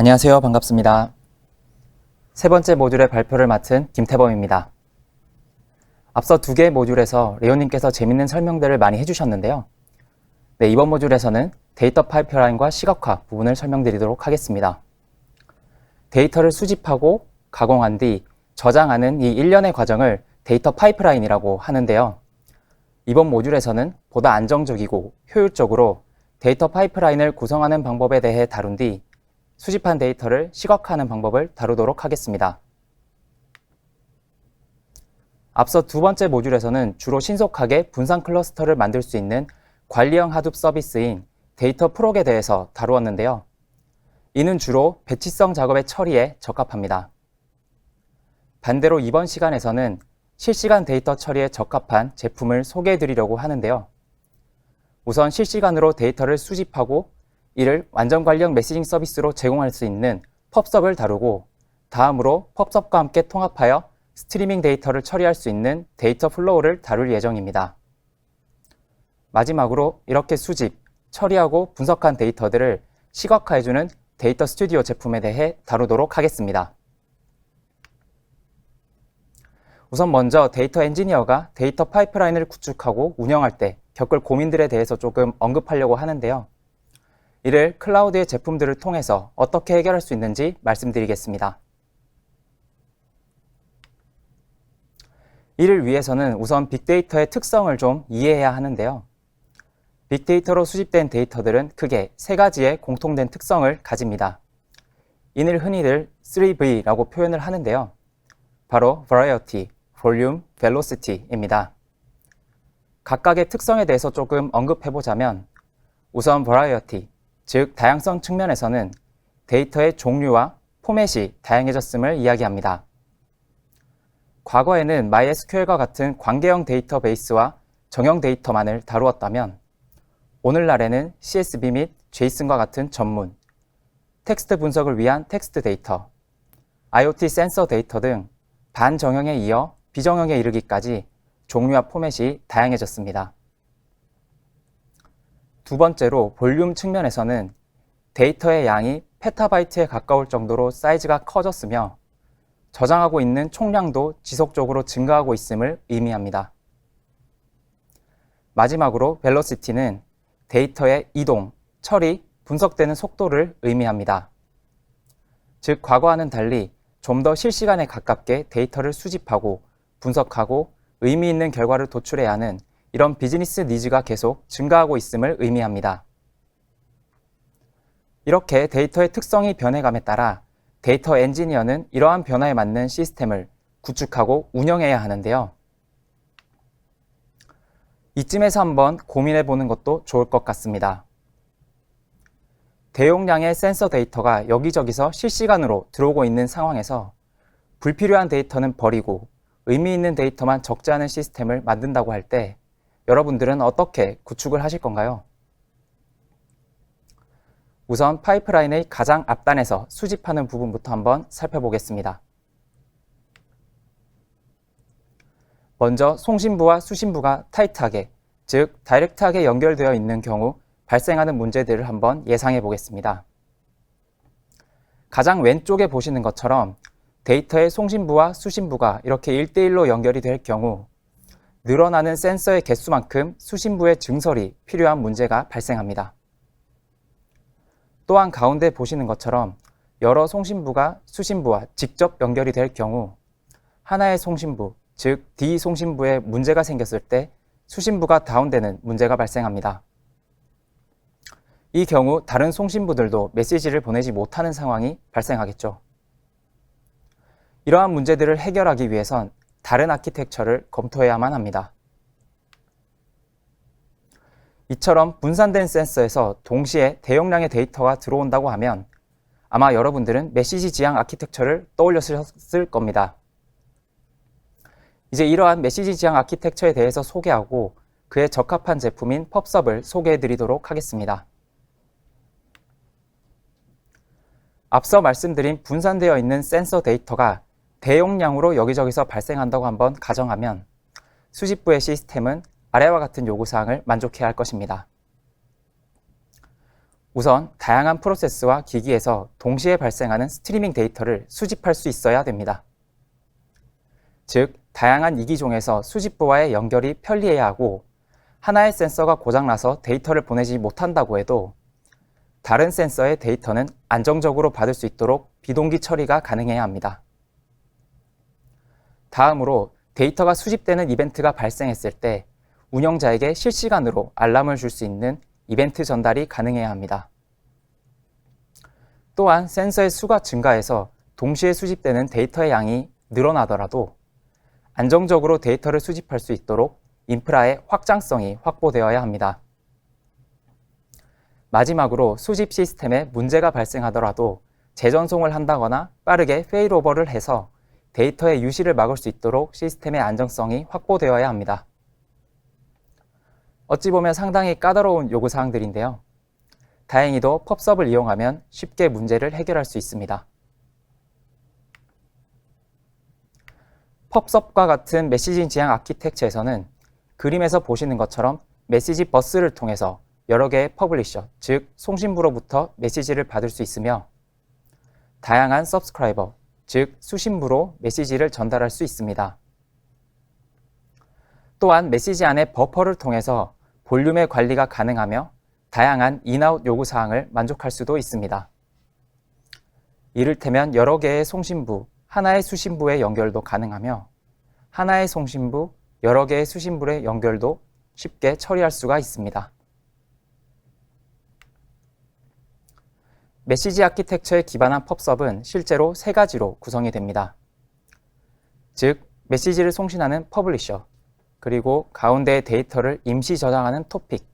안녕하세요. 반갑습니다. 세 번째 모듈의 발표를 맡은 김태범입니다. 앞서 두 개의 모듈에서 레오님께서 재밌는 설명들을 많이 해주셨는데요. 이번 모듈에서는 데이터 파이프라인과 시각화 부분을 설명드리도록 하겠습니다. 데이터를 수집하고 가공한 뒤 저장하는 이 일련의 과정을 데이터 파이프라인이라고 하는데요. 이번 모듈에서는 보다 안정적이고 효율적으로 데이터 파이프라인을 구성하는 방법에 대해 다룬 뒤 수집한 데이터를 시각화하는 방법을 다루도록 하겠습니다. 앞서 두 번째 모듈에서는 주로 신속하게 분산 클러스터를 만들 수 있는 관리형 하둡 서비스인 데이터 프록에 대해서 다루었는데요. 이는 주로 배치성 작업의 처리에 적합합니다. 반대로 이번 시간에서는 실시간 데이터 처리에 적합한 제품을 소개해 드리려고 하는데요. 우선 실시간으로 데이터를 수집하고 이를 완전 관리형 메시징 서비스로 제공할 수 있는 펍섭을 다루고 다음으로 펍섭과 함께 통합하여 스트리밍 데이터를 처리할 수 있는 데이터 플로우를 다룰 예정입니다. 마지막으로 이렇게 수집, 처리하고 분석한 데이터들을 시각화해주는 데이터 스튜디오 제품에 대해 다루도록 하겠습니다. 우선 먼저 데이터 엔지니어가 데이터 파이프라인을 구축하고 운영할 때 겪을 고민들에 대해서 조금 언급하려고 하는데요. 이를 클라우드의 제품들을 통해서 어떻게 해결할 수 있는지 말씀드리겠습니다. 이를 위해서는 우선 빅데이터의 특성을 좀 이해해야 하는데요. 빅데이터로 수집된 데이터들은 크게 세 가지의 공통된 특성을 가집니다. 이를 흔히들 3V라고 표현을 하는데요. 바로 Variety, Volume, Velocity입니다. 각각의 특성에 대해서 조금 언급해보자면 우선 Variety, 즉 다양성 측면에서는 데이터의 종류와 포맷이 다양해졌음을 이야기합니다. 과거에는 MySQL과 같은 관계형 데이터베이스와 정형 데이터만을 다루었다면 오늘날에는 CSV 및 JSON과 같은 전문, 텍스트 분석을 위한 텍스트 데이터, IoT 센서 데이터 등 반정형에 이어 비정형에 이르기까지 종류와 포맷이 다양해졌습니다. 두 번째로 볼륨 측면에서는 데이터의 양이 페타바이트에 가까울 정도로 사이즈가 커졌으며 저장하고 있는 총량도 지속적으로 증가하고 있음을 의미합니다. 마지막으로 벨로시티는 데이터의 이동, 처리, 분석되는 속도를 의미합니다. 즉 과거와는 달리 좀 더 실시간에 가깝게 데이터를 수집하고 분석하고 의미 있는 결과를 도출해야 하는 이런 비즈니스 니즈가 계속 증가하고 있음을 의미합니다. 이렇게 데이터의 특성이 변해감에 따라 데이터 엔지니어는 이러한 변화에 맞는 시스템을 구축하고 운영해야 하는데요. 이쯤에서 한번 고민해 보는 것도 좋을 것 같습니다. 대용량의 센서 데이터가 여기저기서 실시간으로 들어오고 있는 상황에서 불필요한 데이터는 버리고 의미 있는 데이터만 적재하는 시스템을 만든다고 할 때 여러분들은 어떻게 구축을 하실 건가요? 우선 파이프라인의 가장 앞단에서 수집하는 부분부터 한번 살펴보겠습니다. 먼저 송신부와 수신부가 타이트하게, 즉 다이렉트하게 연결되어 있는 경우 발생하는 문제들을 한번 예상해 보겠습니다. 가장 왼쪽에 보시는 것처럼 데이터의 송신부와 수신부가 이렇게 1대1로 연결이 될 경우 늘어나는 센서의 개수만큼 수신부의 증설이 필요한 문제가 발생합니다. 또한 가운데 보시는 것처럼 여러 송신부가 수신부와 직접 연결이 될 경우 하나의 송신부, 즉 D 송신부에 문제가 생겼을 때 수신부가 다운되는 문제가 발생합니다. 이 경우 다른 송신부들도 메시지를 보내지 못하는 상황이 발생하겠죠. 이러한 문제들을 해결하기 위해선 다른 아키텍처를 검토해야만 합니다. 이처럼 분산된 센서에서 동시에 대용량의 데이터가 들어온다고 하면 아마 여러분들은 메시지 지향 아키텍처를 떠올렸을 겁니다. 이제 이러한 메시지 지향 아키텍처에 대해서 소개하고 그에 적합한 제품인 펍섭을 소개해 드리도록 하겠습니다. 앞서 말씀드린 분산되어 있는 센서 데이터가 대용량으로 여기저기서 발생한다고 한번 가정하면 수집부의 시스템은 아래와 같은 요구사항을 만족해야 할 것입니다. 우선 다양한 프로세스와 기기에서 동시에 발생하는 스트리밍 데이터를 수집할 수 있어야 됩니다. 즉, 다양한 이기종에서 수집부와의 연결이 편리해야 하고 하나의 센서가 고장나서 데이터를 보내지 못한다고 해도 다른 센서의 데이터는 안정적으로 받을 수 있도록 비동기 처리가 가능해야 합니다. 다음으로 데이터가 수집되는 이벤트가 발생했을 때 운영자에게 실시간으로 알람을 줄 수 있는 이벤트 전달이 가능해야 합니다. 또한 센서의 수가 증가해서 동시에 수집되는 데이터의 양이 늘어나더라도 안정적으로 데이터를 수집할 수 있도록 인프라의 확장성이 확보되어야 합니다. 마지막으로 수집 시스템에 문제가 발생하더라도 재전송을 한다거나 빠르게 페일오버를 해서 데이터의 유실을 막을 수 있도록 시스템의 안정성이 확보되어야 합니다. 어찌 보면 상당히 까다로운 요구사항들인데요. 다행히도 펍섭을 이용하면 쉽게 문제를 해결할 수 있습니다. 펍섭과 같은 메시지 지향 아키텍처에서는 그림에서 보시는 것처럼 메시지 버스를 통해서 여러 개의 퍼블리셔, 즉 송신부로부터 메시지를 받을 수 있으며 다양한 서브스크라이버, 즉 수신부로 메시지를 전달할 수 있습니다. 또한 메시지 안에 버퍼를 통해서 볼륨의 관리가 가능하며 다양한 인아웃 요구사항을 만족할 수도 있습니다. 이를테면 여러 개의 송신부, 하나의 수신부의 연결도 가능하며 하나의 송신부, 여러 개의 수신부의 연결도 쉽게 처리할 수가 있습니다. 메시지 아키텍처에 기반한 펍섭은 실제로 세 가지로 구성이 됩니다. 즉, 메시지를 송신하는 퍼블리셔, 그리고 가운데의 데이터를 임시 저장하는 토픽,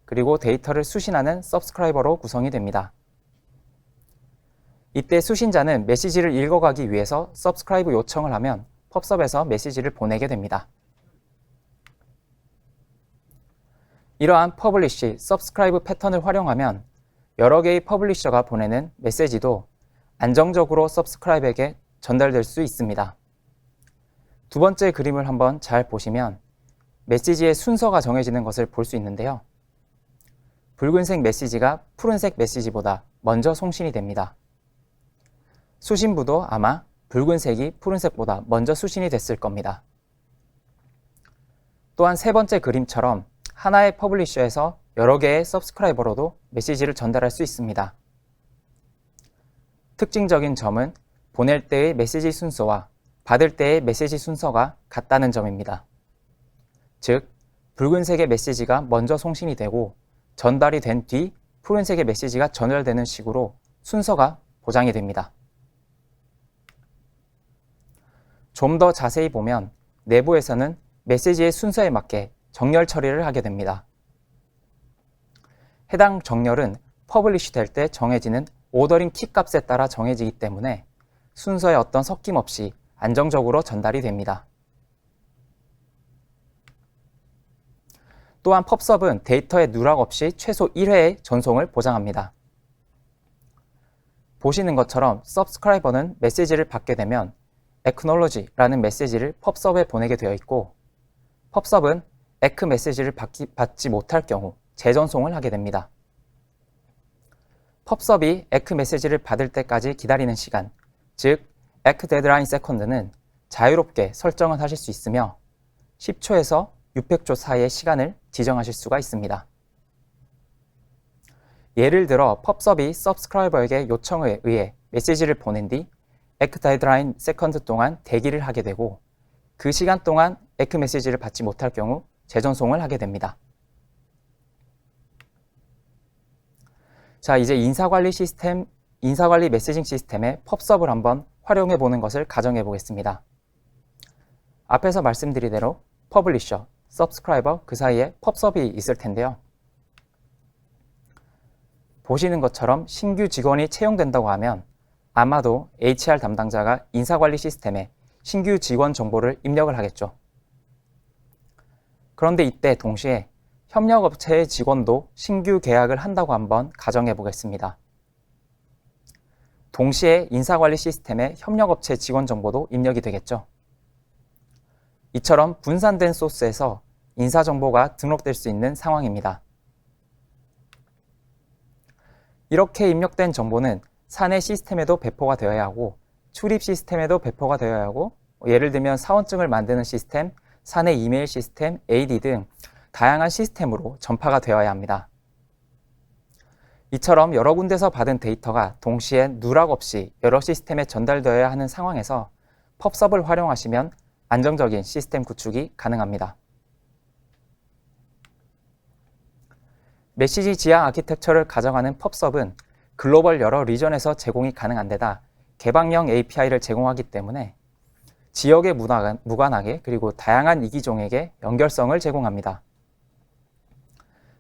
그리고 데이터를 수신하는 서브스크라이버로 구성이 됩니다. 이때 수신자는 메시지를 읽어가기 위해서 서브스크라이브 요청을 하면 펍섭에서 메시지를 보내게 됩니다. 이러한 퍼블리시, 서브스크라이브 패턴을 활용하면 여러 개의 퍼블리셔가 보내는 메시지도 안정적으로 서브스크라이브에게 전달될 수 있습니다. 두 번째 그림을 한번 잘 보시면 메시지의 순서가 정해지는 것을 볼 수 있는데요. 붉은색 메시지가 푸른색 메시지보다 먼저 송신이 됩니다. 수신부도 아마 붉은색이 푸른색보다 먼저 수신이 됐을 겁니다. 또한 세 번째 그림처럼 하나의 퍼블리셔에서 여러 개의 서브스크라이버로도 메시지를 전달할 수 있습니다. 특징적인 점은 보낼 때의 메시지 순서와 받을 때의 메시지 순서가 같다는 점입니다. 즉, 붉은색의 메시지가 먼저 송신이 되고 전달이 된 뒤 푸른색의 메시지가 전달되는 식으로 순서가 보장이 됩니다. 좀 더 자세히 보면 내부에서는 메시지의 순서에 맞게 정렬 처리를 하게 됩니다. 해당 정렬은 퍼블리시 될 때 정해지는 오더링 키 값에 따라 정해지기 때문에 순서에 어떤 섞임 없이 안정적으로 전달이 됩니다. 또한 펍섭은 데이터의 누락 없이 최소 1회의 전송을 보장합니다. 보시는 것처럼 서브스크라이버는 메시지를 받게 되면 acknowledge라는 메시지를 펍섭에 보내게 되어 있고 펍섭은 eck 메시지를 받지 못할 경우 재전송을 하게 됩니다. 펍섭이 eck 메시지를 받을 때까지 기다리는 시간, 즉 eck deadline second는 자유롭게 설정을 하실 수 있으며 10초에서 600초 사이의 시간을 지정하실 수가 있습니다. 예를 들어 펍섭이 서브스크라이버에게 요청에 의해 메시지를 보낸 뒤 eck deadline second 동안 대기를 하게 되고 그 시간 동안 eck 메시지를 받지 못할 경우 재전송을 하게 됩니다. 자, 이제 인사관리 메시징 시스템의 펍섭을 한번 활용해 보는 것을 가정해 보겠습니다. 앞에서 말씀드린 대로 퍼블리셔, 서브스크라이버 그 사이에 펍섭이 있을 텐데요. 보시는 것처럼 신규 직원이 채용된다고 하면 아마도 HR 담당자가 인사관리 시스템에 신규 직원 정보를 입력을 하겠죠. 그런데 이때 동시에 협력업체의 직원도 신규 계약을 한다고 한번 가정해 보겠습니다. 동시에 인사관리 시스템에 협력업체 직원 정보도 입력이 되겠죠. 이처럼 분산된 소스에서 인사정보가 등록될 수 있는 상황입니다. 이렇게 입력된 정보는 사내 시스템에도 배포가 되어야 하고 출입 시스템에도 배포가 되어야 하고 예를 들면 사원증을 만드는 시스템, 사내 이메일 시스템, AD 등 다양한 시스템으로 전파가 되어야 합니다. 이처럼 여러 군데서 받은 데이터가 동시에 누락 없이 여러 시스템에 전달되어야 하는 상황에서 펍섭을 활용하시면 안정적인 시스템 구축이 가능합니다. 메시지 지향 아키텍처를 가정하는 펍섭은 글로벌 여러 리전에서 제공이 가능한 데다 개방형 API를 제공하기 때문에 지역에 무관하게 그리고 다양한 이기종에게 연결성을 제공합니다.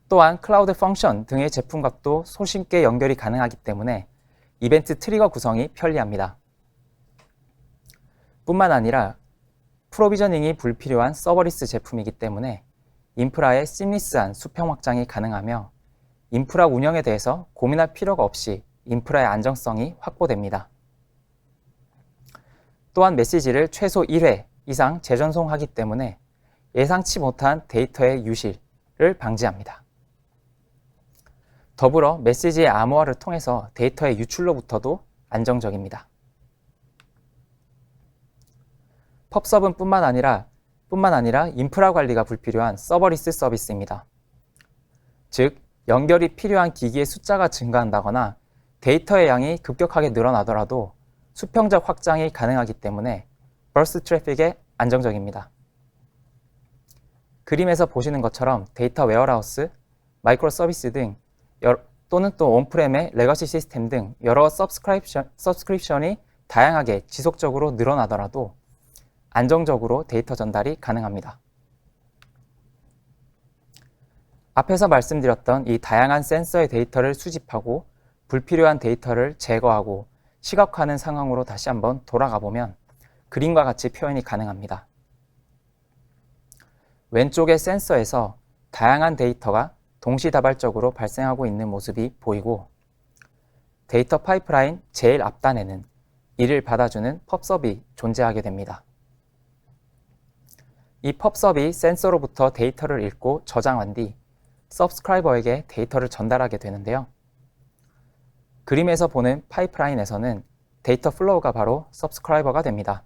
또한 클라우드 펑션 등의 제품과도 손쉽게 연결이 가능하기 때문에 이벤트 트리거 구성이 편리합니다. 뿐만 아니라 프로비저닝이 불필요한 서버리스 제품이기 때문에 인프라의 시미스한 수평 확장이 가능하며 인프라 운영에 대해서 고민할 필요가 없이 인프라의 안정성이 확보됩니다. 또한 메시지를 최소 1회 이상 재전송하기 때문에 예상치 못한 데이터의 유실을 방지합니다. 더불어 메시지의 암호화를 통해서 데이터의 유출로부터도 안정적입니다. 펍섭은 뿐만 아니라 인프라 관리가 불필요한 서버리스 서비스입니다. 즉, 연결이 필요한 기기의 숫자가 증가한다거나 데이터의 양이 급격하게 늘어나더라도 수평적 확장이 가능하기 때문에 버스트 트래픽에 안정적입니다. 그림에서 보시는 것처럼 데이터 웨어하우스, 마이크로 서비스 등 또는 또 온프렘의 레거시 시스템 등 여러 서브스크립션이 다양하게 지속적으로 늘어나더라도 안정적으로 데이터 전달이 가능합니다. 앞에서 말씀드렸던 이 다양한 센서의 데이터를 수집하고 불필요한 데이터를 제거하고 시각화하는 상황으로 다시 한번 돌아가 보면 그림과 같이 표현이 가능합니다. 왼쪽의 센서에서 다양한 데이터가 동시다발적으로 발생하고 있는 모습이 보이고 데이터 파이프라인 제일 앞단에는 이를 받아주는 펍섭이 존재하게 됩니다. 이 펍섭이 센서로부터 데이터를 읽고 저장한 뒤 서브스크라이버에게 데이터를 전달하게 되는데요. 그림에서 보는 파이프라인에서는 데이터 플로우가 바로 서브스크라이버가 됩니다.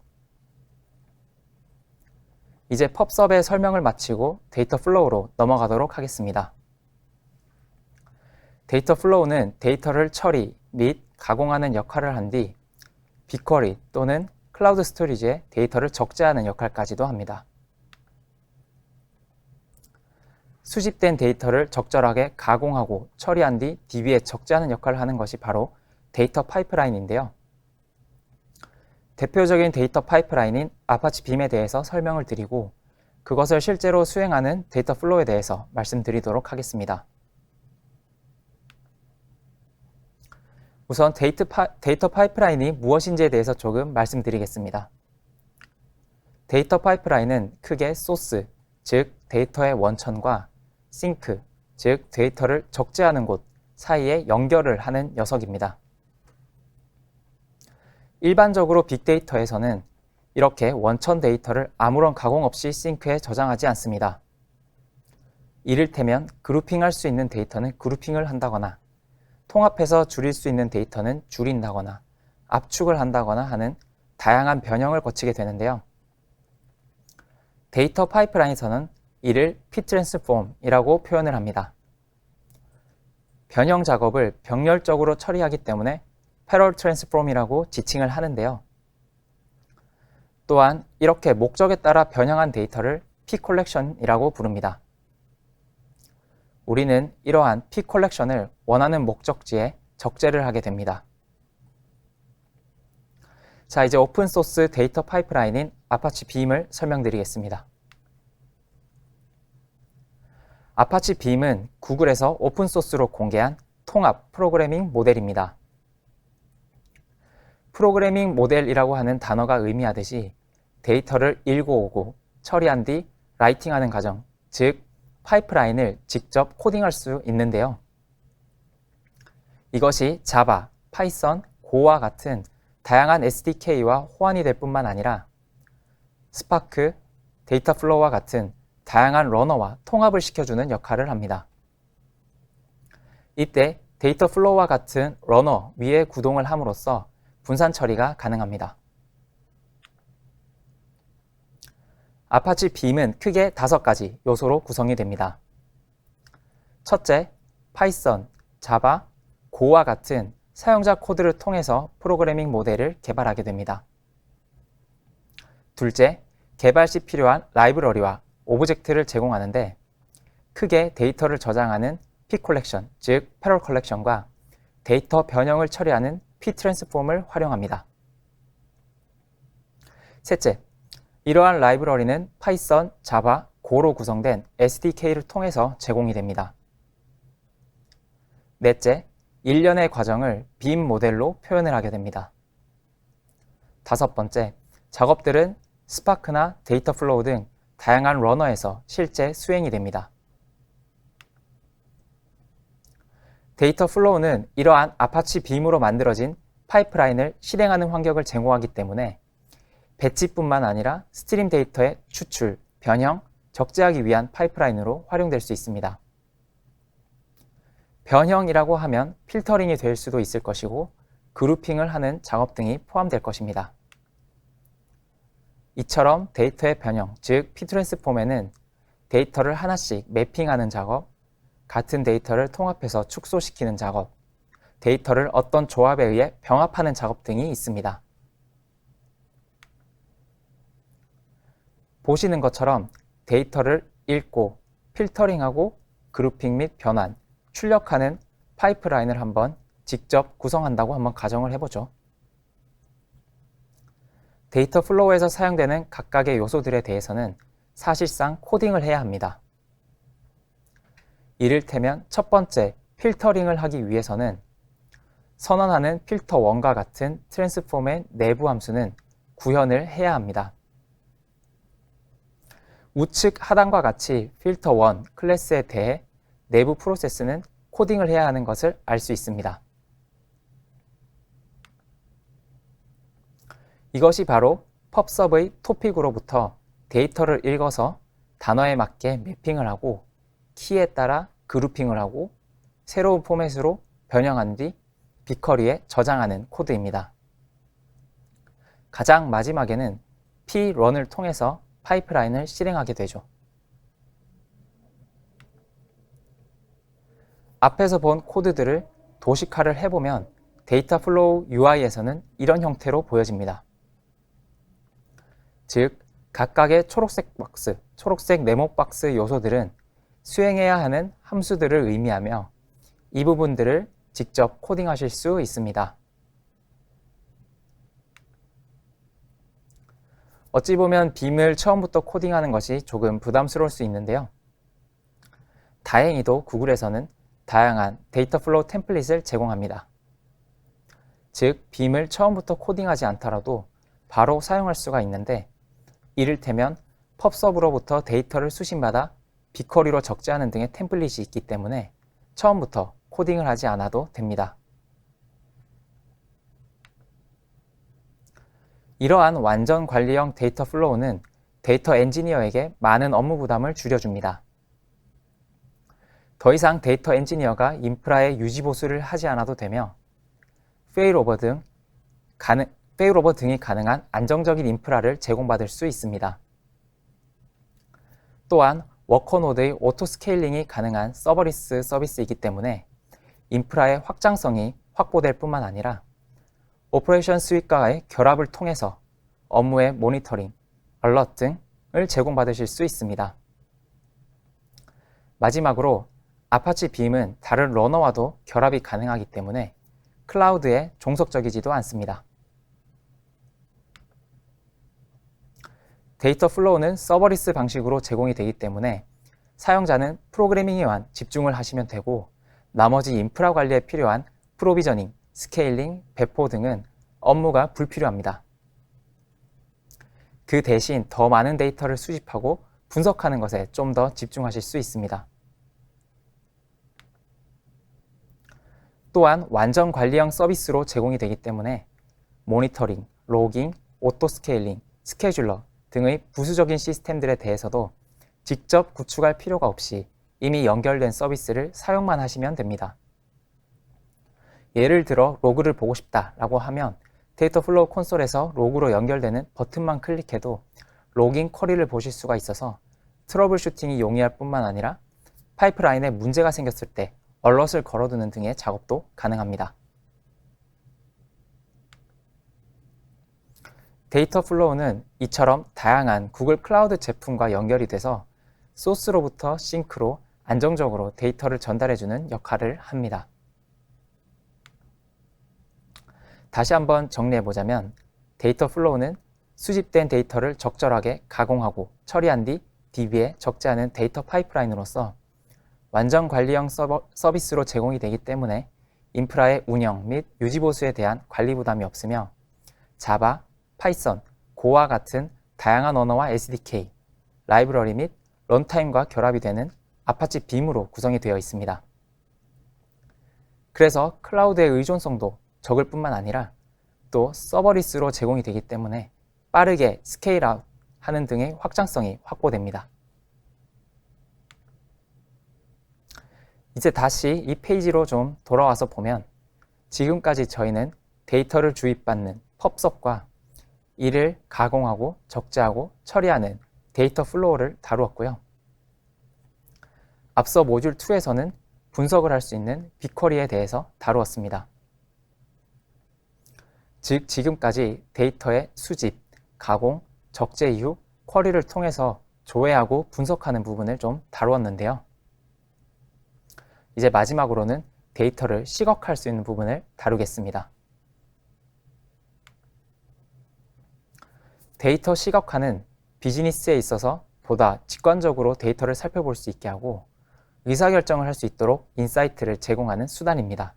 이제 펍섭의 설명을 마치고 데이터 플로우로 넘어가도록 하겠습니다. 데이터 플로우는 데이터를 처리 및 가공하는 역할을 한 뒤 빅쿼리 또는 클라우드 스토리지에 데이터를 적재하는 역할까지도 합니다. 수집된 데이터를 적절하게 가공하고 처리한 뒤 DB에 적재하는 역할을 하는 것이 바로 데이터 파이프라인인데요. 대표적인 데이터 파이프라인인 아파치 빔에 대해서 설명을 드리고 그것을 실제로 수행하는 데이터 플로우에 대해서 말씀드리도록 하겠습니다. 우선 데이터 파이프라인이 무엇인지에 대해서 조금 말씀드리겠습니다. 데이터 파이프라인은 크게 소스, 즉 데이터의 원천과 싱크, 즉 데이터를 적재하는 곳 사이에 연결을 하는 녀석입니다. 일반적으로 빅데이터에서는 이렇게 원천 데이터를 아무런 가공 없이 싱크에 저장하지 않습니다. 이를테면 그룹핑할 수 있는 데이터는 그룹핑을 한다거나 통합해서 줄일 수 있는 데이터는 줄인다거나 압축을 한다거나 하는 다양한 변형을 거치게 되는데요. 데이터 파이프라인에서는 이를 P-트랜스폼이라고 표현을 합니다. 변형 작업을 병렬적으로 처리하기 때문에 패럴 트랜스폼이라고 지칭을 하는데요. 또한 이렇게 목적에 따라 변형한 데이터를 P-컬렉션이라고 부릅니다. 우리는 이러한 P-컬렉션을 원하는 목적지에 적재를 하게 됩니다. 자, 이제 오픈소스 데이터 파이프라인인 아파치 빔을 설명드리겠습니다. 아파치 빔은 구글에서 오픈소스로 공개한 통합 프로그래밍 모델입니다. 프로그래밍 모델이라고 하는 단어가 의미하듯이 데이터를 읽어오고 처리한 뒤 라이팅하는 과정, 즉 파이프라인을 직접 코딩할 수 있는데요. 이것이 자바, 파이썬, 고와 같은 다양한 SDK와 호환이 될 뿐만 아니라 스파크, 데이터 플로우와 같은 다양한 러너와 통합을 시켜주는 역할을 합니다. 이때 데이터 플로우와 같은 러너 위에 구동을 함으로써 분산 처리가 가능합니다. 아파치 빔은 크게 5가지 요소로 구성이 됩니다. 첫째, 파이썬, 자바, 고와 같은 사용자 코드를 통해서 프로그래밍 모델을 개발하게 됩니다. 둘째, 개발 시 필요한 라이브러리와 오브젝트를 제공하는데 크게 데이터를 저장하는 P 컬렉션, 즉 패럴 컬렉션과 데이터 변형을 처리하는 P 트랜스폼을 활용합니다. 셋째, 이러한 라이브러리는 파이썬, 자바, 고로 구성된 SDK를 통해서 제공이 됩니다. 넷째, 일련의 과정을 빔 모델로 표현을 하게 됩니다. 다섯 번째, 작업들은 스파크나 데이터 플로우 등 다양한 러너에서 실제 수행이 됩니다. 데이터 플로우는 이러한 아파치 빔으로 만들어진 파이프라인을 실행하는 환경을 제공하기 때문에 배치뿐만 아니라 스트림 데이터의 추출, 변형, 적재하기 위한 파이프라인으로 활용될 수 있습니다. 변형이라고 하면 필터링이 될 수도 있을 것이고 그루핑을 하는 작업 등이 포함될 것입니다. 이처럼 데이터의 변형, 즉 P-트랜스폼에는 데이터를 하나씩 매핑하는 작업, 같은 데이터를 통합해서 축소시키는 작업, 데이터를 어떤 조합에 의해 병합하는 작업 등이 있습니다. 보시는 것처럼 데이터를 읽고 필터링하고 그루핑 및 변환, 출력하는 파이프라인을 한번 직접 구성한다고 한번 가정을 해보죠. 데이터 플로우에서 사용되는 각각의 요소들에 대해서는 사실상 코딩을 해야 합니다. 이를테면 첫 번째 필터링을 하기 위해서는 선언하는 필터1과 같은 트랜스폼의 내부 함수는 구현을 해야 합니다. 우측 하단과 같이 필터1 클래스에 대해 내부 프로세스는 코딩을 해야 하는 것을 알 수 있습니다. 이것이 바로 펍섭의 토픽으로부터 데이터를 읽어서 단어에 맞게 매핑을 하고 키에 따라 그루핑을 하고 새로운 포맷으로 변형한 뒤 빅쿼리에 저장하는 코드입니다. 가장 마지막에는 prun을 통해서 파이프라인을 실행하게 되죠. 앞에서 본 코드들을 도식화를 해보면 데이터 플로우 UI에서는 이런 형태로 보여집니다. 즉, 각각의 초록색 박스, 초록색 네모 박스 요소들은 수행해야 하는 함수들을 의미하며 이 부분들을 직접 코딩하실 수 있습니다. 어찌 보면 빔을 처음부터 코딩하는 것이 조금 부담스러울 수 있는데요. 다행히도 구글에서는 다양한 데이터 플로우 템플릿을 제공합니다. 즉, 빔을 처음부터 코딩하지 않더라도 바로 사용할 수가 있는데 이를테면 펍섭으로부터 데이터를 수신받아 빅쿼리로 적재하는 등의 템플릿이 있기 때문에 처음부터 코딩을 하지 않아도 됩니다. 이러한 완전 관리형 데이터 플로우는 데이터 엔지니어에게 많은 업무 부담을 줄여줍니다. 더 이상 데이터 엔지니어가 인프라의 유지 보수를 하지 않아도 되며 페일오버 등이 가능한 안정적인 인프라를 제공받을 수 있습니다. 또한 워커노드의 오토 스케일링이 가능한 서버리스 서비스이기 때문에 인프라의 확장성이 확보될 뿐만 아니라 오퍼레이션 스윗과의 결합을 통해서 업무의 모니터링, 얼러트 등을 제공받으실 수 있습니다. 마지막으로 아파치 빔은 다른 러너와도 결합이 가능하기 때문에 클라우드에 종속적이지도 않습니다. 데이터 플로우는 서버리스 방식으로 제공이 되기 때문에 사용자는 프로그래밍에만 집중을 하시면 되고 나머지 인프라 관리에 필요한 프로비저닝, 스케일링, 배포 등은 업무가 불필요합니다. 그 대신 더 많은 데이터를 수집하고 분석하는 것에 좀 더 집중하실 수 있습니다. 또한 완전 관리형 서비스로 제공이 되기 때문에 모니터링, 로깅, 오토 스케일링, 스케줄러 등의 부수적인 시스템들에 대해서도 직접 구축할 필요가 없이 이미 연결된 서비스를 사용만 하시면 됩니다. 예를 들어 로그를 보고 싶다라고 하면 데이터 플로우 콘솔에서 로그로 연결되는 버튼만 클릭해도 로깅 쿼리를 보실 수가 있어서 트러블 슈팅이 용이할 뿐만 아니라 파이프라인에 문제가 생겼을 때 얼럿을 걸어두는 등의 작업도 가능합니다. 데이터 플로우는 이처럼 다양한 구글 클라우드 제품과 연결이 돼서 소스로부터 싱크로 안정적으로 데이터를 전달해주는 역할을 합니다. 다시 한번 정리해보자면 데이터 플로우는 수집된 데이터를 적절하게 가공하고 처리한 뒤 DB에 적지 않은 데이터 파이프라인으로서 완전 관리형 서비스로 제공이 되기 때문에 인프라의 운영 및 유지보수에 대한 관리 부담이 없으며 자바, 파이썬, 고와 같은 다양한 언어와 SDK, 라이브러리 및 런타임과 결합이 되는 아파치 빔으로 구성이 되어 있습니다. 그래서 클라우드의 의존성도 적을 뿐만 아니라 또 서버리스로 제공이 되기 때문에 빠르게 스케일아웃 하는 등의 확장성이 확보됩니다. 이제 다시 이 페이지로 좀 돌아와서 보면 지금까지 저희는 데이터를 주입받는 펍섭과 이를 가공하고 적재하고 처리하는 데이터 플로우를 다루었고요. 앞서 모듈 2에서는 분석을 할 수 있는 빅쿼리에 대해서 다루었습니다. 즉 지금까지 데이터의 수집, 가공, 적재 이후 쿼리를 통해서 조회하고 분석하는 부분을 좀 다루었는데요. 이제 마지막으로는 데이터를 시각화할 수 있는 부분을 다루겠습니다. 데이터 시각화는 비즈니스에 있어서 보다 직관적으로 데이터를 살펴볼 수 있게 하고 의사결정을 할 수 있도록 인사이트를 제공하는 수단입니다.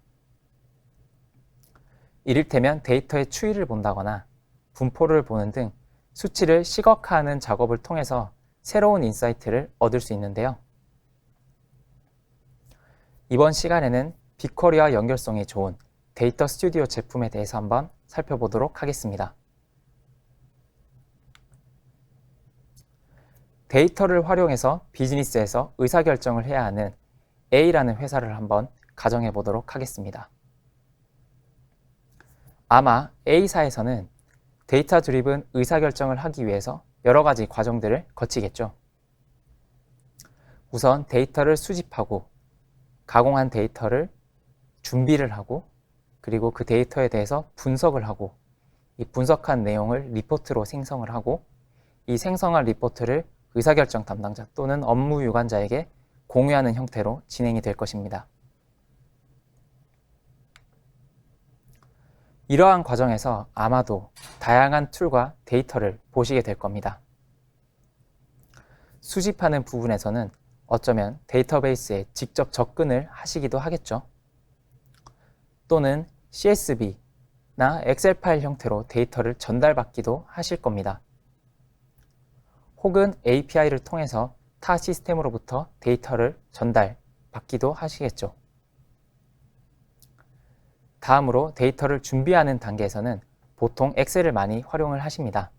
이를테면 데이터의 추이를 본다거나 분포를 보는 등 수치를 시각화하는 작업을 통해서 새로운 인사이트를 얻을 수 있는데요. 이번 시간에는 빅쿼리와 연결성이 좋은 데이터 스튜디오 제품에 대해서 한번 살펴보도록 하겠습니다. 데이터를 활용해서 비즈니스에서 의사결정을 해야 하는 A라는 회사를 한번 가정해 보도록 하겠습니다. 아마 A사에서는 데이터 드리븐 의사결정을 하기 위해서 여러 가지 과정들을 거치겠죠. 우선 데이터를 수집하고 가공한 데이터를 준비를 하고 그리고 그 데이터에 대해서 분석을 하고 이 분석한 내용을 리포트로 생성을 하고 이 생성한 리포트를 의사결정 담당자 또는 업무 유관자에게 공유하는 형태로 진행이 될 것입니다. 이러한 과정에서 아마도 다양한 툴과 데이터를 보시게 될 겁니다. 수집하는 부분에서는 어쩌면 데이터베이스에 직접 접근을 하시기도 하겠죠. 또는 CSV나 엑셀 파일 형태로 데이터를 전달받기도 하실 겁니다. 혹은 API를 통해서 타 시스템으로부터 데이터를 전달받기도 하시겠죠. 다음으로 데이터를 준비하는 단계에서는 보통 엑셀을 많이 활용을 하십니다.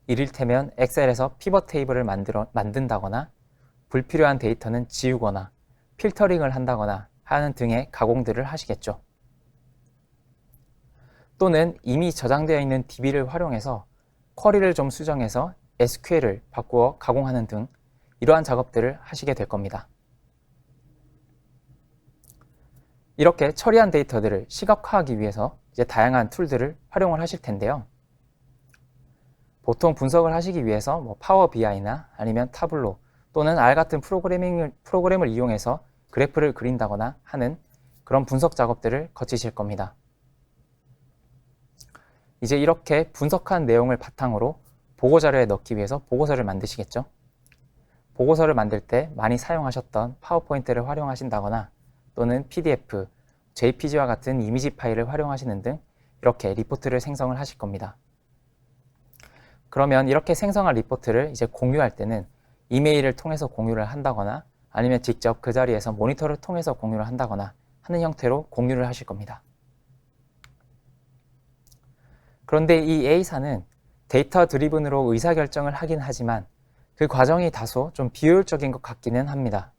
이를테면 엑셀에서 피벗 테이블을 만든다거나 불필요한 데이터는 지우거나 필터링을 한다거나 하는 등의 가공들을 하시겠죠. 또는 이미 저장되어 있는 DB를 활용해서 쿼리를 좀 수정해서 SQL을 바꾸어 가공하는 등 이러한 작업들을 하시게 될 겁니다. 이렇게 처리한 데이터들을 시각화하기 위해서 이제 다양한 툴들을 활용을 하실 텐데요. 보통 분석을 하시기 위해서 파워 BI나 아니면 타블로 또는 R 같은 프로그램을 이용해서 그래프를 그린다거나 하는 그런 분석 작업들을 거치실 겁니다. 이제 이렇게 분석한 내용을 바탕으로 보고자료에 넣기 위해서 보고서를 만드시겠죠. 보고서를 만들 때 많이 사용하셨던 파워포인트를 활용하신다거나 또는 PDF, JPG와 같은 이미지 파일을 활용하시는 등 이렇게 리포트를 생성을 하실 겁니다. 그러면 이렇게 생성한 리포트를 이제 공유할 때는 이메일을 통해서 공유를 한다거나 아니면 직접 그 자리에서 모니터를 통해서 공유를 한다거나 하는 형태로 공유를 하실 겁니다. 그런데 이 A사는 데이터 드리븐으로 의사결정을 하긴 하지만 그 과정이 다소 좀 비효율적인 것 같기는 합니다.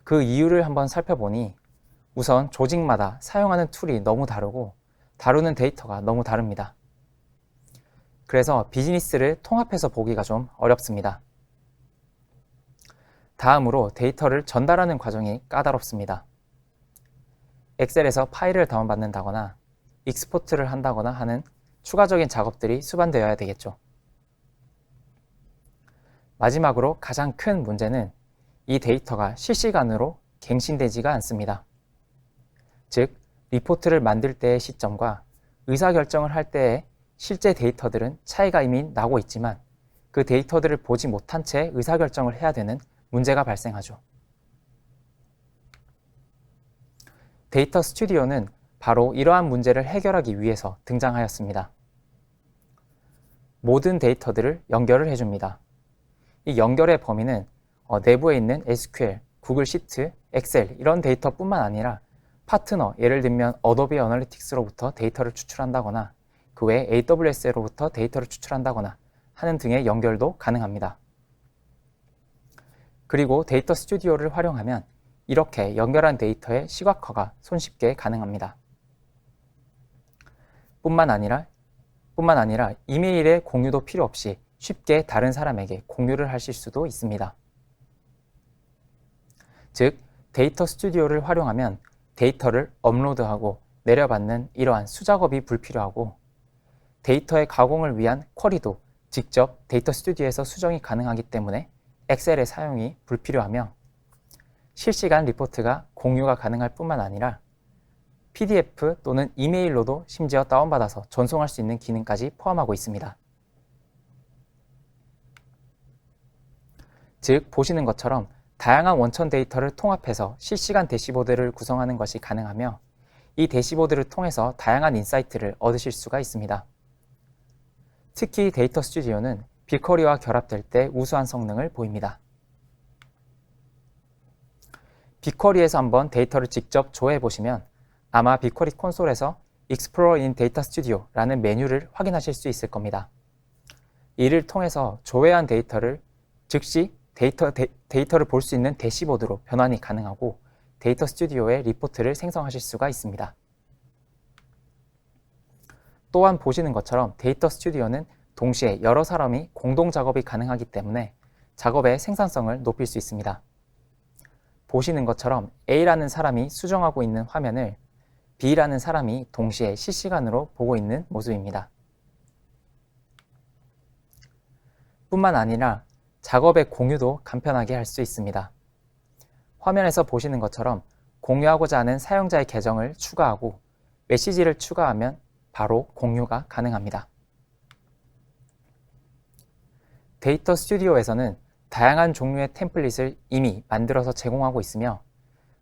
그 이유를 한번 살펴보니 우선 조직마다 사용하는 툴이 너무 다르고 다루는 데이터가 너무 다릅니다. 그래서 비즈니스를 통합해서 보기가 좀 어렵습니다. 다음으로 데이터를 전달하는 과정이 까다롭습니다. 엑셀에서 파일을 다운받는다거나 익스포트를 한다거나 하는 추가적인 작업들이 수반되어야 되겠죠. 마지막으로 가장 큰 문제는 이 데이터가 실시간으로 갱신되지가 않습니다. 즉, 리포트를 만들 때의 시점과 의사결정을 할 때의 실제 데이터들은 차이가 이미 나고 있지만 그 데이터들을 보지 못한 채 의사결정을 해야 되는 문제가 발생하죠. 데이터 스튜디오는 바로 이러한 문제를 해결하기 위해서 등장하였습니다. 모든 데이터들을 연결을 해줍니다. 이 연결의 범위는 내부에 있는 SQL, 구글 시트, 엑셀 이런 데이터뿐만 아니라 파트너, 예를 들면 어도비 애널리틱스로부터 데이터를 추출한다거나 그 외에 AWS로부터 데이터를 추출한다거나 하는 등의 연결도 가능합니다. 그리고 데이터 스튜디오를 활용하면 이렇게 연결한 데이터의 시각화가 손쉽게 가능합니다. 뿐만 아니라 이메일의 공유도 필요 없이 쉽게 다른 사람에게 공유를 하실 수도 있습니다. 즉, 데이터 스튜디오를 활용하면 데이터를 업로드하고 내려받는 이러한 수작업이 불필요하고 데이터의 가공을 위한 쿼리도 직접 데이터 스튜디오에서 수정이 가능하기 때문에 엑셀의 사용이 불필요하며 실시간 리포트가 공유가 가능할 뿐만 아니라 PDF 또는 이메일로도 심지어 다운받아서 전송할 수 있는 기능까지 포함하고 있습니다. 즉, 보시는 것처럼 다양한 원천 데이터를 통합해서 실시간 대시보드를 구성하는 것이 가능하며 이 대시보드를 통해서 다양한 인사이트를 얻으실 수가 있습니다. 특히 데이터 스튜디오는 빅쿼리와 결합될 때 우수한 성능을 보입니다. 빅쿼리에서 한번 데이터를 직접 조회해 보시면 아마 빅쿼리 콘솔에서 Explorer in Data Studio라는 메뉴를 확인하실 수 있을 겁니다. 이를 통해서 조회한 데이터를 즉시 데이터를 볼 수 있는 대시보드로 변환이 가능하고 데이터 스튜디오에 리포트를 생성하실 수가 있습니다. 또한 보시는 것처럼 데이터 스튜디오는 동시에 여러 사람이 공동 작업이 가능하기 때문에 작업의 생산성을 높일 수 있습니다. 보시는 것처럼 A라는 사람이 수정하고 있는 화면을 B라는 사람이 동시에 실시간으로 보고 있는 모습입니다. 뿐만 아니라 작업의 공유도 간편하게 할 수 있습니다. 화면에서 보시는 것처럼 공유하고자 하는 사용자의 계정을 추가하고 메시지를 추가하면 바로 공유가 가능합니다. 데이터 스튜디오에서는 다양한 종류의 템플릿을 이미 만들어서 제공하고 있으며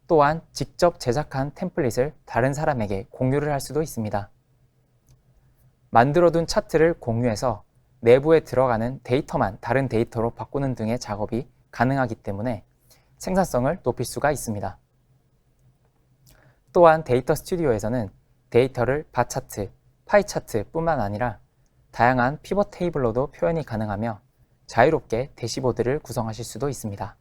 또한 직접 제작한 템플릿을 다른 사람에게 공유를 할 수도 있습니다. 만들어둔 차트를 공유해서 내부에 들어가는 데이터만 다른 데이터로 바꾸는 등의 작업이 가능하기 때문에 생산성을 높일 수가 있습니다. 또한 데이터 스튜디오에서는 데이터를 바차트, 파이 차트뿐만 아니라 다양한 피벗 테이블로도 표현이 가능하며 자유롭게 대시보드를 구성하실 수도 있습니다.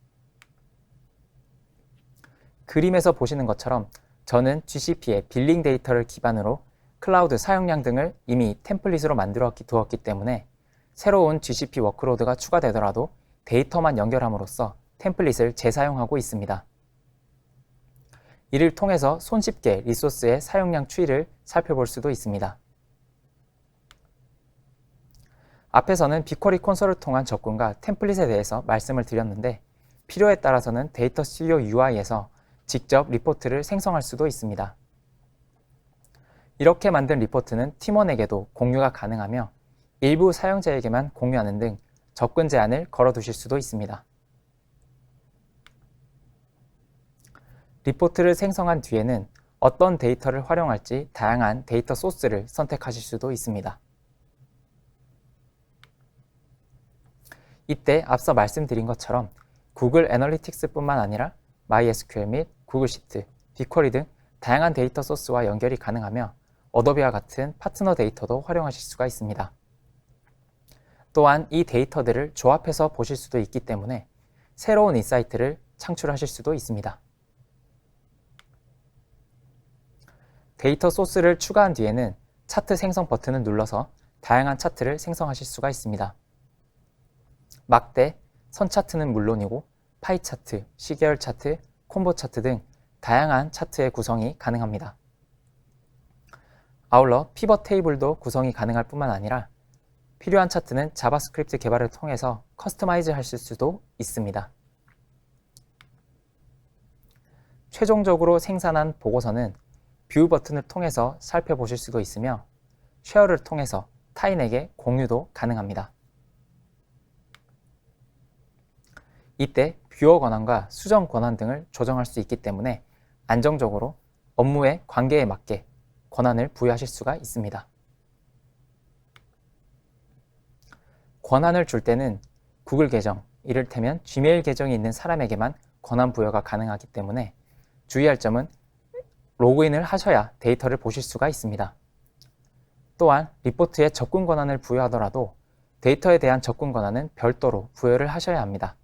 그림에서 보시는 것처럼 저는 GCP의 빌링 데이터를 기반으로 클라우드 사용량 등을 이미 템플릿으로 만들어 두었기 때문에 새로운 GCP 워크로드가 추가되더라도 데이터만 연결함으로써 템플릿을 재사용하고 있습니다. 이를 통해서 손쉽게 리소스의 사용량 추이를 살펴볼 수도 있습니다. 앞에서는 빅쿼리 콘솔을 통한 접근과 템플릿에 대해서 말씀을 드렸는데 필요에 따라서는 데이터 스튜디오 UI에서 직접 리포트를 생성할 수도 있습니다. 이렇게 만든 리포트는 팀원에게도 공유가 가능하며 일부 사용자에게만 공유하는 등 접근 제한을 걸어두실 수도 있습니다. 리포트를 생성한 뒤에는 어떤 데이터를 활용할지 다양한 데이터 소스를 선택하실 수도 있습니다. 이때 앞서 말씀드린 것처럼 구글 애널리틱스뿐만 아니라 MySQL 및 구글 시트, 빅쿼리 등 다양한 데이터 소스와 연결이 가능하며 어도비와 같은 파트너 데이터도 활용하실 수가 있습니다. 또한 이 데이터들을 조합해서 보실 수도 있기 때문에 새로운 인사이트를 창출하실 수도 있습니다. 데이터 소스를 추가한 뒤에는 차트 생성 버튼을 눌러서 다양한 차트를 생성하실 수가 있습니다. 막대, 선 차트는 물론이고 파이 차트, 시계열 차트, 콤보 차트 등 다양한 차트의 구성이 가능합니다. 아울러 피벗 테이블도 구성이 가능할 뿐만 아니라 필요한 차트는 자바스크립트 개발을 통해서 커스터마이즈 하실 수도 있습니다. 최종적으로 생산한 보고서는 뷰 버튼을 통해서 살펴보실 수도 있으며 쉐어를 통해서 타인에게 공유도 가능합니다. 이때 뷰어 권한과 수정 권한 등을 조정할 수 있기 때문에 안정적으로 업무의 관계에 맞게 권한을 부여하실 수가 있습니다. 권한을 줄 때는 구글 계정, 이를테면 지메일 계정이 있는 사람에게만 권한 부여가 가능하기 때문에 주의할 점은 로그인을 하셔야 데이터를 보실 수가 있습니다. 또한 리포트에 접근 권한을 부여하더라도 데이터에 대한 접근 권한은 별도로 부여를 하셔야 합니다.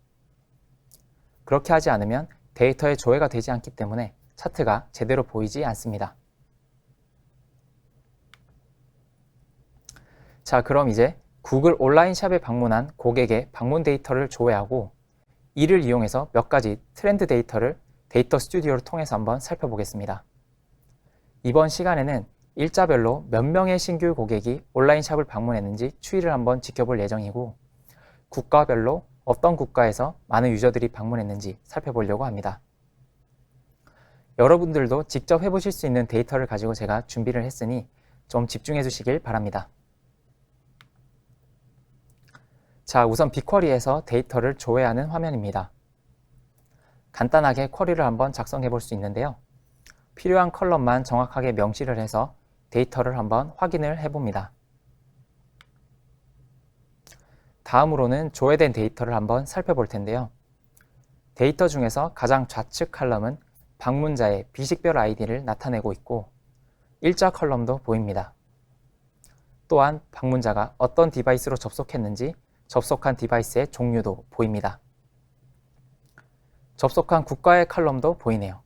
그렇게 하지 않으면 데이터에 조회가 되지 않기 때문에 차트가 제대로 보이지 않습니다. 자, 그럼 이제 구글 온라인 샵에 방문한 고객의 방문 데이터를 조회하고 이를 이용해서 몇 가지 트렌드 데이터를 데이터 스튜디오를 통해서 한번 살펴보겠습니다. 이번 시간에는 일자별로 몇 명의 신규 고객이 온라인 샵을 방문했는지 추이를 한번 지켜볼 예정이고 국가별로 어떤 국가에서 많은 유저들이 방문했는지 살펴보려고 합니다. 여러분들도 직접 해보실 수 있는 데이터를 가지고 제가 준비를 했으니 좀 집중해 주시길 바랍니다. 자, 우선 빅쿼리에서 데이터를 조회하는 화면입니다. 간단하게 쿼리를 한번 작성해 볼 수 있는데요. 필요한 컬럼만 정확하게 명시를 해서 데이터를 한번 확인을 해봅니다. 다음으로는 조회된 데이터를 한번 살펴볼 텐데요. 데이터 중에서 가장 좌측 컬럼은 방문자의 비식별 아이디를 나타내고 있고 일자 컬럼도 보입니다. 또한 방문자가 어떤 디바이스로 접속했는지 접속한 디바이스의 종류도 보입니다. 접속한 국가의 컬럼도 보이네요.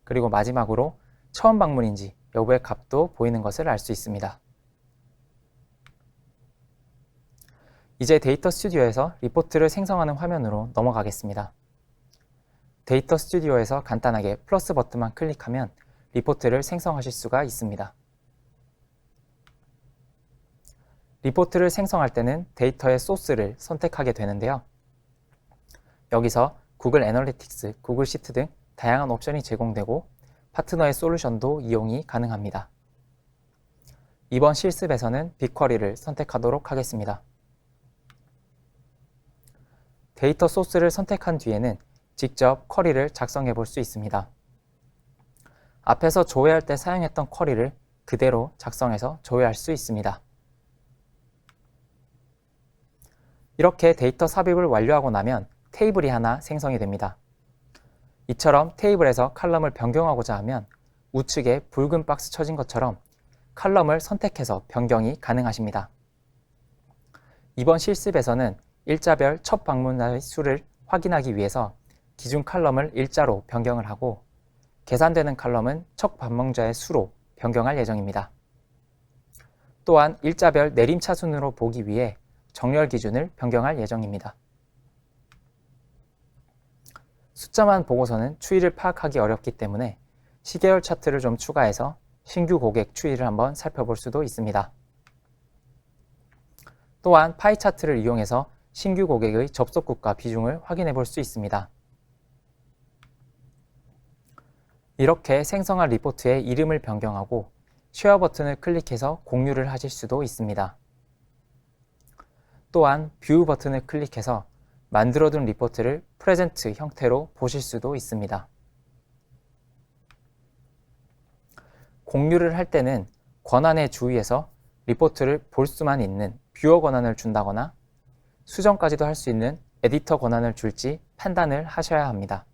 그리고 마지막으로 처음 방문인지 여부의 값도 보이는 것을 알 수 있습니다. 이제 데이터 스튜디오에서 리포트를 생성하는 화면으로 넘어가겠습니다. 데이터 스튜디오에서 간단하게 플러스 버튼만 클릭하면 리포트를 생성하실 수가 있습니다. 리포트를 생성할 때는 데이터의 소스를 선택하게 되는데요. 여기서 구글 애널리틱스, 구글 시트 등 다양한 옵션이 제공되고 파트너의 솔루션도 이용이 가능합니다. 이번 실습에서는 빅쿼리를 선택하도록 하겠습니다. 데이터 소스를 선택한 뒤에는 직접 쿼리를 작성해 볼 수 있습니다. 앞에서 조회할 때 사용했던 쿼리를 그대로 작성해서 조회할 수 있습니다. 이렇게 데이터 삽입을 완료하고 나면 테이블이 하나 생성이 됩니다. 이처럼 테이블에서 칼럼을 변경하고자 하면 우측에 붉은 박스 쳐진 것처럼 칼럼을 선택해서 변경이 가능하십니다. 이번 실습에서는 일자별 첫 방문자의 수를 확인하기 위해서 기준 칼럼을 일자로 변경을 하고 계산되는 칼럼은 첫 방문자의 수로 변경할 예정입니다. 또한 일자별 내림차순으로 보기 위해 정렬 기준을 변경할 예정입니다. 숫자만 보고서는 추이를 파악하기 어렵기 때문에 시계열 차트를 좀 추가해서 신규 고객 추이를 한번 살펴볼 수도 있습니다. 또한 파이 차트를 이용해서 신규 고객의 접속 국가 비중을 확인해 볼 수 있습니다. 이렇게 생성한 리포트의 이름을 변경하고 쉐어 버튼을 클릭해서 공유를 하실 수도 있습니다. 또한 뷰 버튼을 클릭해서 만들어둔 리포트를 프레젠트 형태로 보실 수도 있습니다. 공유를 할 때는 권한에 주의해서 리포트를 볼 수만 있는 뷰어 권한을 준다거나 수정까지도 할 수 있는 에디터 권한을 줄지 판단을 하셔야 합니다.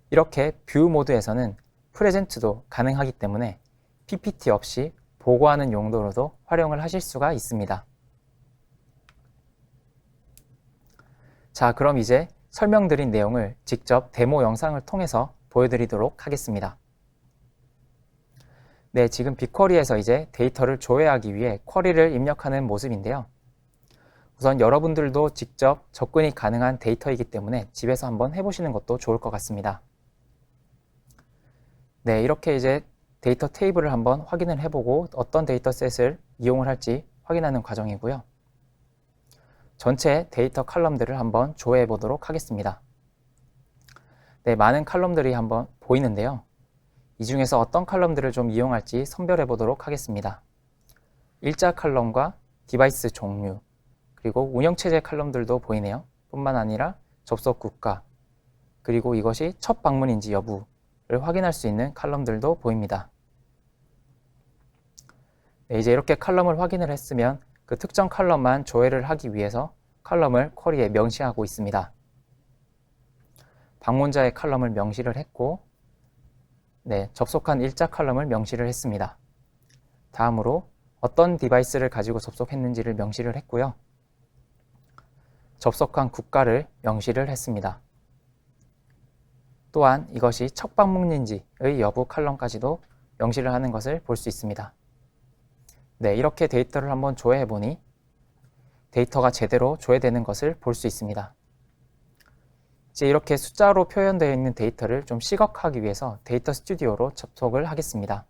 이렇게 뷰 모드에서는 프레젠트도 가능하기 때문에 PPT 없이 보고하는 용도로도 활용을 하실 수가 있습니다. 자, 그럼 이제 설명드린 내용을 직접 데모 영상을 통해서 보여드리도록 하겠습니다. 네, 지금 빅쿼리에서 이제 데이터를 조회하기 위해 쿼리를 입력하는 모습인데요. 우선 여러분들도 직접 접근이 가능한 데이터이기 때문에 집에서 한번 해보시는 것도 좋을 것 같습니다. 네, 이렇게 이제 데이터 테이블을 한번 확인을 해보고 어떤 데이터셋을 이용을 할지 확인하는 과정이고요. 전체 데이터 칼럼들을 한번 조회해 보도록 하겠습니다. 네, 많은 칼럼들이 한번 보이는데요. 이 중에서 어떤 칼럼들을 좀 이용할지 선별해 보도록 하겠습니다. 일자 칼럼과 디바이스 종류, 그리고 운영체제 칼럼들도 보이네요. 뿐만 아니라 접속 국가, 그리고 이것이 첫 방문인지 여부를 확인할 수 있는 칼럼들도 보입니다. 네, 이제 이렇게 칼럼을 확인을 했으면 그 특정 칼럼만 조회를 하기 위해서 칼럼을 쿼리에 명시하고 있습니다. 방문자의 칼럼을 명시를 했고, 네, 접속한 일자 칼럼을 명시를 했습니다. 다음으로 어떤 디바이스를 가지고 접속했는지를 명시를 했고요. 접속한 국가를 명시를 했습니다. 또한 이것이 첫 방문인지의 여부 칼럼까지도 명시를 하는 것을 볼 수 있습니다. 네, 이렇게 데이터를 한번 조회해 보니 데이터가 제대로 조회되는 것을 볼 수 있습니다. 이제 이렇게 숫자로 표현되어 있는 데이터를 좀 시각화하기 위해서 데이터 스튜디오로 접속을 하겠습니다.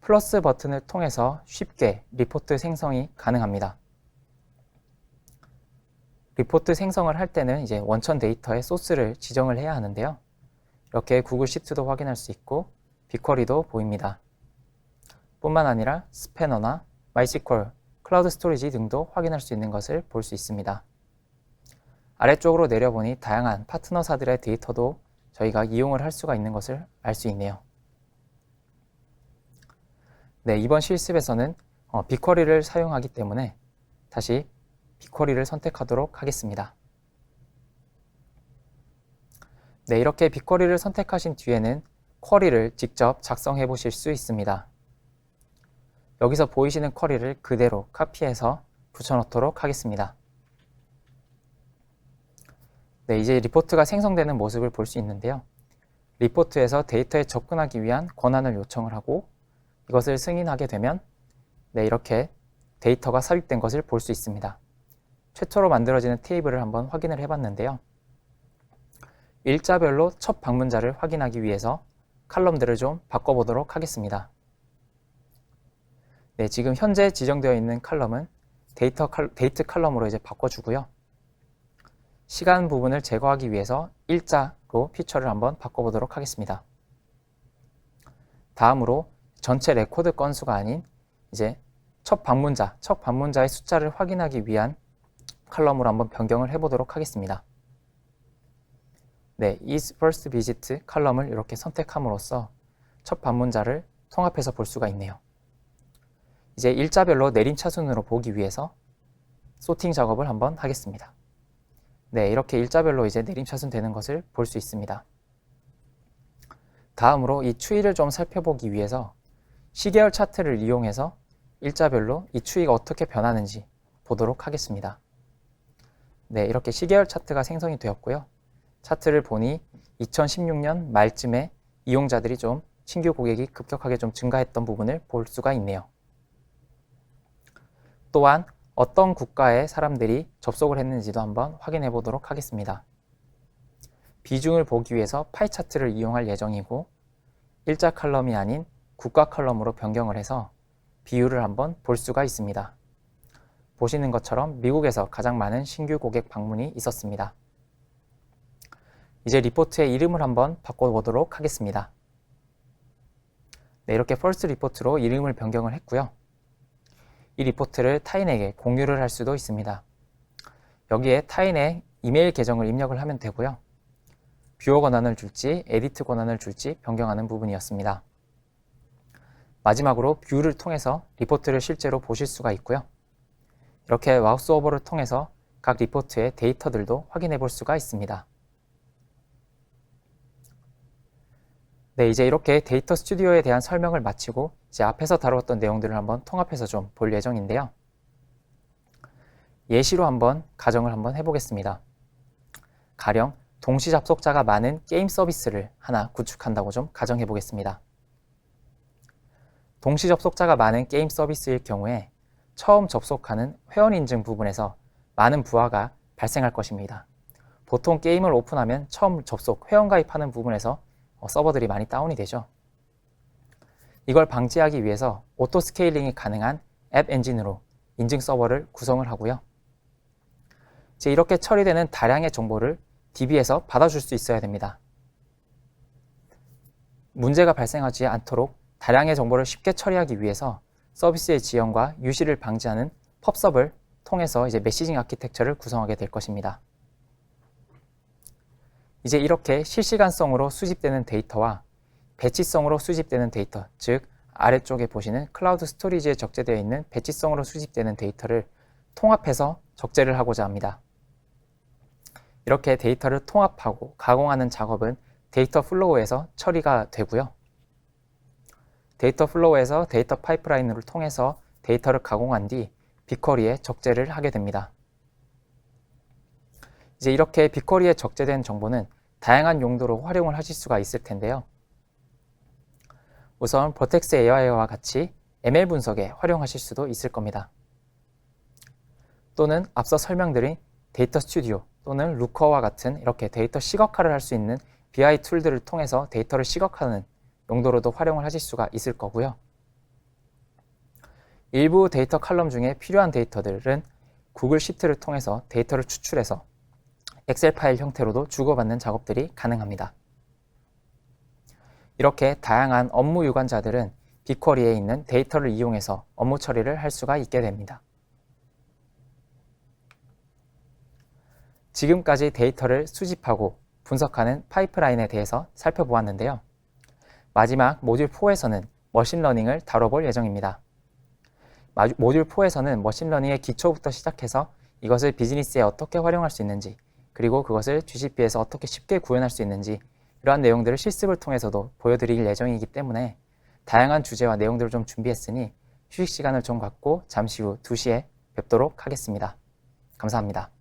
플러스 버튼을 통해서 쉽게 리포트 생성이 가능합니다. 리포트 생성을 할 때는 이제 원천 데이터의 소스를 지정을 해야 하는데요. 이렇게 구글 시트도 확인할 수 있고 빅쿼리도 보입니다. 뿐만 아니라 스패너나 마이스퀄, 클라우드 스토리지 등도 확인할 수 있는 것을 볼 수 있습니다. 아래쪽으로 내려보니 다양한 파트너사들의 데이터도 저희가 이용을 할 수가 있는 것을 알 수 있네요. 네, 이번 실습에서는 빅쿼리를 사용하기 때문에 다시 빅쿼리를 선택하도록 하겠습니다. 네, 이렇게 빅쿼리를 선택하신 뒤에는 쿼리를 직접 작성해 보실 수 있습니다. 여기서 보이시는 쿼리를 그대로 카피해서 붙여넣도록 하겠습니다. 네, 이제 리포트가 생성되는 모습을 볼 수 있는데요. 리포트에서 데이터에 접근하기 위한 권한을 요청을 하고 이것을 승인하게 되면 네, 이렇게 데이터가 삽입된 것을 볼 수 있습니다. 최초로 만들어지는 테이블을 한번 확인을 해봤는데요. 일자별로 첫 방문자를 확인하기 위해서 칼럼들을 좀 바꿔보도록 하겠습니다. 네, 지금 현재 지정되어 있는 칼럼은 데이트 칼럼으로 이제 바꿔주고요. 시간 부분을 제거하기 위해서 일자로 피처를 한번 바꿔보도록 하겠습니다. 다음으로 전체 레코드 건수가 아닌 이제 첫 방문자의 숫자를 확인하기 위한 칼럼으로 한번 변경을 해보도록 하겠습니다. 네, is first visit 칼럼을 이렇게 선택함으로써 첫 방문자를 통합해서 볼 수가 있네요. 이제 일자별로 내림차순으로 보기 위해서 소팅 작업을 한번 하겠습니다. 네, 이렇게 일자별로 이제 내림차순 되는 것을 볼 수 있습니다. 다음으로 이 추이를 좀 살펴보기 위해서 시계열 차트를 이용해서 일자별로 이 추이가 어떻게 변하는지 보도록 하겠습니다. 네, 이렇게 시계열 차트가 생성이 되었고요. 차트를 보니 2016년 말쯤에 이용자들이 좀 신규 고객이 급격하게 좀 증가했던 부분을 볼 수가 있네요. 또한 어떤 국가의 사람들이 접속을 했는지도 한번 확인해 보도록 하겠습니다. 비중을 보기 위해서 파이 차트를 이용할 예정이고 일자 칼럼이 아닌 국가 칼럼으로 변경을 해서 비율을 한번 볼 수가 있습니다. 보시는 것처럼 미국에서 가장 많은 신규 고객 방문이 있었습니다. 이제 리포트의 이름을 한번 바꿔보도록 하겠습니다. 네, 이렇게 first 리포트로 이름을 변경을 했고요. 이 리포트를 타인에게 공유를 할 수도 있습니다. 여기에 타인의 이메일 계정을 입력을 하면 되고요. 뷰어 권한을 줄지 에디트 권한을 줄지 변경하는 부분이었습니다. 마지막으로 뷰를 통해서 리포트를 실제로 보실 수가 있고요. 이렇게 마우스 오버를 통해서 각 리포트의 데이터들도 확인해 볼 수가 있습니다. 네, 이제 이렇게 데이터 스튜디오에 대한 설명을 마치고 이제 앞에서 다루었던 내용들을 한번 통합해서 좀 볼 예정인데요. 예시로 한번 가정을 한번 해보겠습니다. 가령 동시 접속자가 많은 게임 서비스를 하나 구축한다고 좀 가정해 보겠습니다. 동시 접속자가 많은 게임 서비스일 경우에 처음 접속하는 회원 인증 부분에서 많은 부하가 발생할 것입니다. 보통 게임을 오픈하면 처음 접속, 회원 가입하는 부분에서 서버들이 많이 다운이 되죠. 이걸 방지하기 위해서 오토 스케일링이 가능한 앱 엔진으로 인증 서버를 구성을 하고요. 이제 이렇게 처리되는 다량의 정보를 DB에서 받아줄 수 있어야 됩니다. 문제가 발생하지 않도록 다량의 정보를 쉽게 처리하기 위해서 서비스의 지연과 유실을 방지하는 펍섭을 통해서 이제 메시징 아키텍처를 구성하게 될 것입니다. 이제 이렇게 실시간성으로 수집되는 데이터와 배치성으로 수집되는 데이터, 즉 아래쪽에 보시는 클라우드 스토리지에 적재되어 있는 배치성으로 수집되는 데이터를 통합해서 적재를 하고자 합니다. 이렇게 데이터를 통합하고 가공하는 작업은 데이터 플로우에서 처리가 되고요. 데이터 플로우에서 데이터 파이프라인을 통해서 데이터를 가공한 뒤 빅쿼리에 적재를 하게 됩니다. 이제 이렇게 빅쿼리에 적재된 정보는 다양한 용도로 활용을 하실 수가 있을 텐데요. 우선 버텍스 AI와 같이 ML 분석에 활용하실 수도 있을 겁니다. 또는 앞서 설명드린 데이터 스튜디오 또는 루커와 같은 이렇게 데이터 시각화를 할 수 있는 BI 툴들을 통해서 데이터를 시각화하는 용도로도 활용을 하실 수가 있을 거고요. 일부 데이터 칼럼 중에 필요한 데이터들은 구글 시트를 통해서 데이터를 추출해서 엑셀 파일 형태로도 주고받는 작업들이 가능합니다. 이렇게 다양한 업무 유관자들은 빅쿼리에 있는 데이터를 이용해서 업무 처리를 할 수가 있게 됩니다. 지금까지 데이터를 수집하고 분석하는 파이프라인에 대해서 살펴보았는데요. 마지막 모듈 4에서는 머신러닝을 다뤄볼 예정입니다. 모듈 4에서는 머신러닝의 기초부터 시작해서 이것을 비즈니스에 어떻게 활용할 수 있는지, 그리고 그것을 GCP에서 어떻게 쉽게 구현할 수 있는지 이러한 내용들을 실습을 통해서도 보여드릴 예정이기 때문에 다양한 주제와 내용들을 좀 준비했으니 휴식 시간을 좀 갖고 잠시 후 2시에 뵙도록 하겠습니다. 감사합니다.